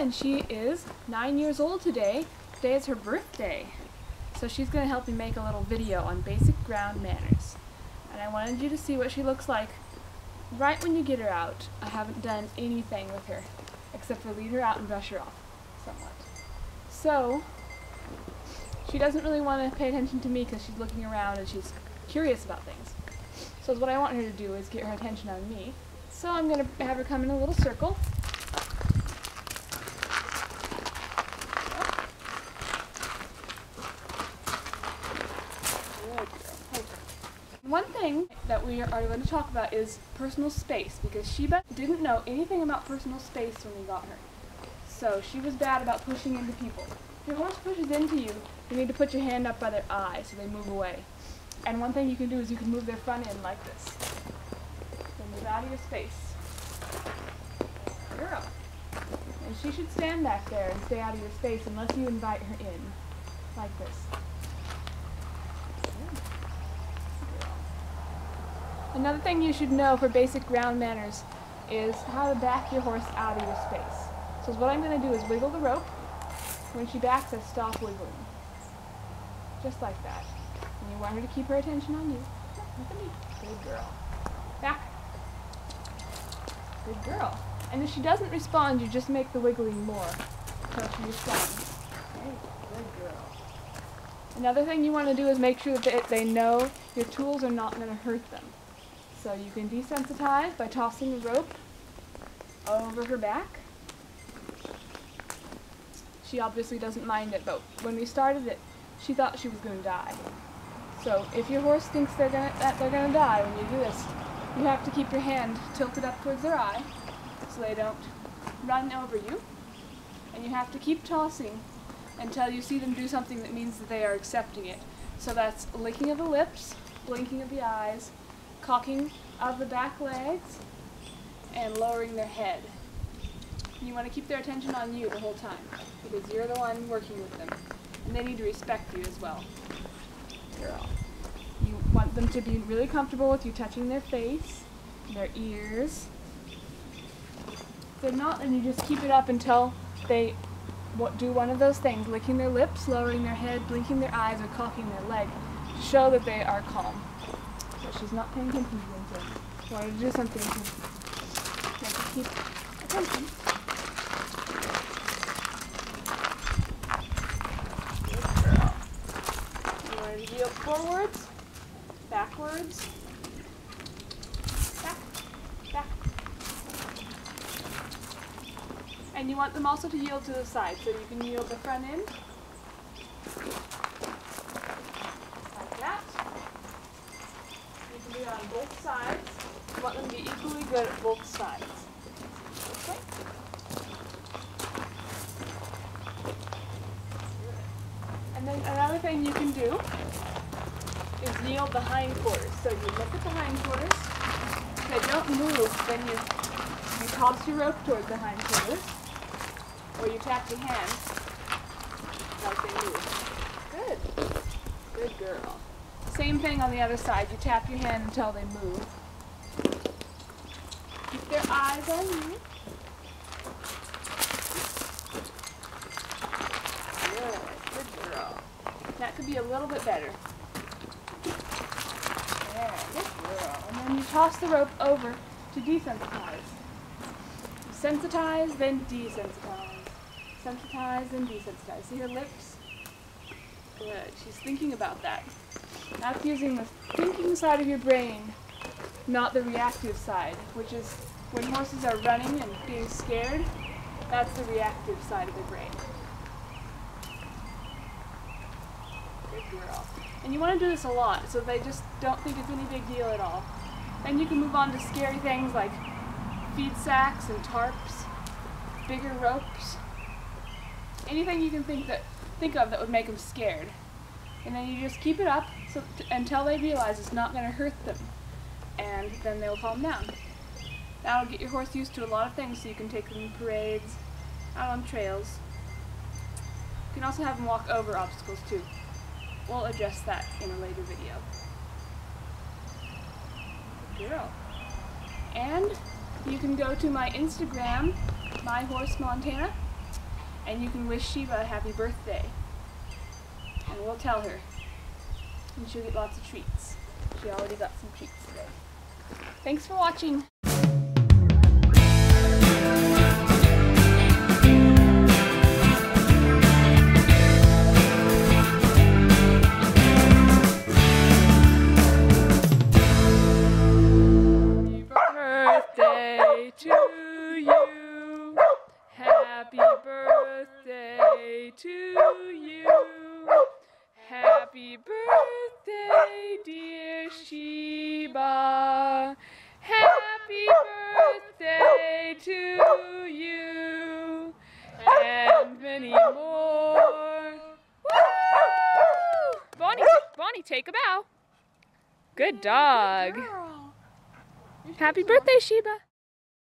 and she is 9 years old today. Today is her birthday. So she's going to help me make a little video on basic ground manners. And I wanted you to see what she looks like right when you get her out. I haven't done anything with her except for lead her out and brush her off somewhat. So she doesn't really want to pay attention to me because she's looking around and she's curious about things. So what I want her to do is get her attention on me. So I'm going to have her come in a little circle. One thing that we are going to talk about is personal space, because Sheba didn't know anything about personal space when we got her. So she was bad about pushing into people. If your horse pushes into you, you need to put your hand up by their eye so they move away. And one thing you can do is you can move their front end like this. So move out of your space. Girl. And she should stand back there and stay out of your space unless you invite her in. Like this. Another thing you should know for basic ground manners is how to back your horse out of your space. So what I'm going to do is wiggle the rope. When she backs, I stop wiggling. Just like that. And you want her to keep her attention on you. Look at me. Good girl. Back. Good girl. And if she doesn't respond, you just make the wiggling more until she responds. Okay. Good girl. Another thing you want to do is make sure that they know your tools are not going to hurt them. So you can desensitize by tossing the rope over her back. She obviously doesn't mind it, but when we started it, she thought she was going to die. So if your horse thinks that they're going to die when you do this, you have to keep your hand tilted up towards their eye so they don't run over you. And you have to keep tossing until you see them do something that means that they are accepting it. So that's licking of the lips, blinking of the eyes, cocking of the back legs, and lowering their head. You want to keep their attention on you the whole time, because you're the one working with them. And they need to respect you as well. Girl. You want them to be really comfortable with you touching their face, their ears. If they're not, then you just keep it up until they do one of those things, licking their lips, lowering their head, blinking their eyes, or cocking their leg, to show that they are calm. So she's not paying attention to anything. You want her to do something to make her keep attention. Good girl. You want her to yield forwards, backwards, back, back. And you want them also to yield to the side, so you can yield the front end. Like that. You can do it on both sides. You want them to be equally good at both sides. This way. And then another thing you can do is yield the hindquarters. So you look at the hindquarters. If they don't move, then you toss your rope towards the hindquarters, or you tap your hand like they move. Good. Good girl. Same thing on the other side. You tap your hand until they move. Keep their eyes on you. Good. Good girl. That could be a little bit better. Yeah, good girl. And then you toss the rope over to desensitize. Sensitize, then desensitize. Sensitize, then desensitize. See her lips? Good. She's thinking about that. That's using the thinking side of your brain, not the reactive side, which is when horses are running and being scared, that's the reactive side of the brain. Good girl. And you want to do this a lot, so they just don't think it's any big deal at all. Then you can move on to scary things like feed sacks and tarps, bigger ropes, anything you can think of that would make them scared. And then you just keep it up until they realize it's not going to hurt them, and then they'll calm down. That'll get your horse used to a lot of things, so you can take them in parades, out on trails. You can also have them walk over obstacles too. We'll address that in a later video. Good girl. And you can go to my Instagram, My Horse Montana, And you can wish Sheba a happy birthday. And we'll tell her. And she'll get lots of treats. She already got some treats today. Thanks for watching. Birthday to you. Happy birthday to you. Happy birthday, dear Sheba. Happy birthday to you. And many more. Woo! Bonnie, take a bow. Good dog. Girl. Happy birthday, Sheba.